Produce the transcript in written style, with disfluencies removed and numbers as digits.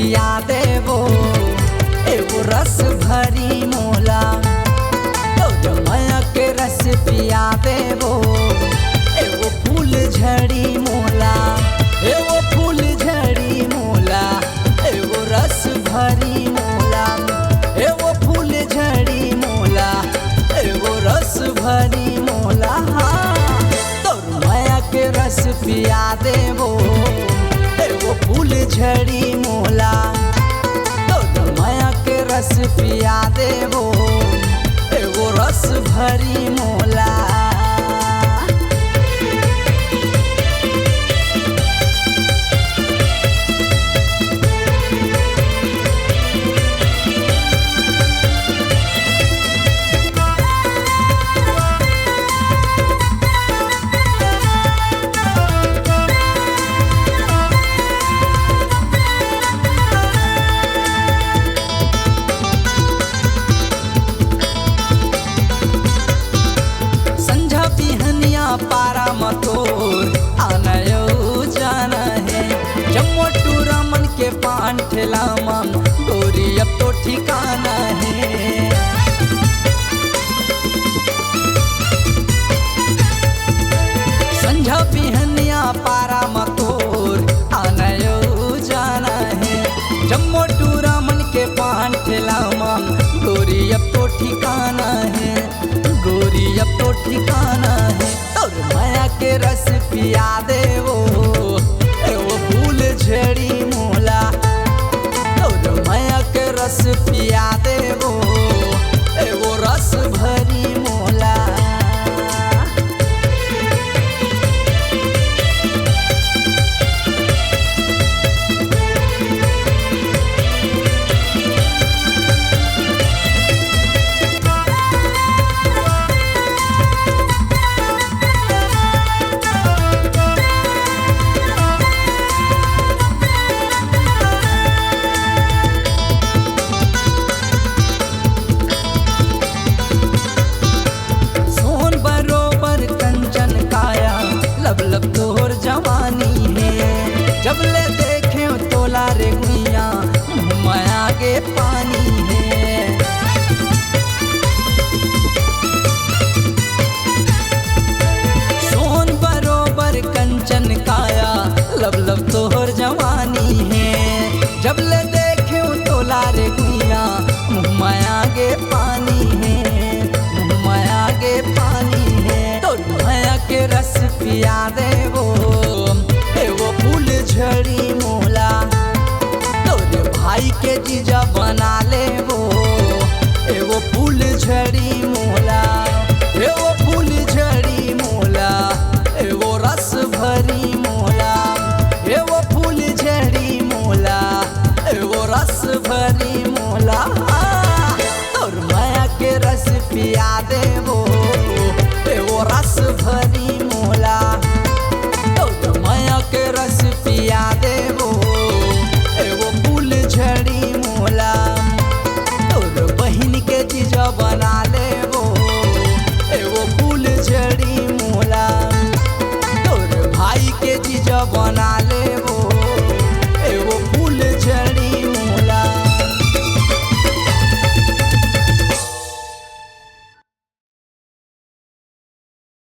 पिया देबो एगो रस भरी मोला। तो माया के रस पिया देबो एगो फूल झड़ी मोला। एगो फूल झड़ी मोला एगो रस भरी मोला। एगो फूल झड़ी मोला एगो रस भरी मोला। तोर माया के रस पिया देबो एगो फूल झड़ी मोला। तोर माया के रस पिया देबो एगो रस भरी मोला। पारा मतोर आनयो जाना है जम्मू टूरा मन के पान ठेला मन गोरी अब तो ठिकाना है। संझा बिहनिया पारा मतोर आनयो जाना है जम्मू टूरा मन के पान ठेला मन गोरी अब तो ठिकाना है। गोरी अब तो ठिकाना है। और माया के रस पिया देबो एगो फूल झड़ी मोला। और माया के रस पिया देबो एगो रस भरी मोला। लब तोर जवानी है जब ले देखे तोला रे गुइया माया के पानी है। सोन बरोबर कंचन काया लब तोर जवानी है जब ले देखे तोला रे गुइया माया के पानी है। माया के पानी है। तो माया के रस पिया देबो एगो फूल झड़ी मोला। तोरे भाई के जीजा बना लेबो एगो फूल झड़ी मोला। एगो फूल झड़ी मोला एगो रस भरी मोला। एगो फूल झड़ी मोला एगो रस भरी मोला। तोर माया के रस पिया देबो एगो रस भरी मोला। तो माया के रस पिया देबो एगो फूल झड़ी मोला। तोर बहिन के जीजा बना लेबो एगो फूल झड़ी मोला। तोर भाई के जीजा बना लेबो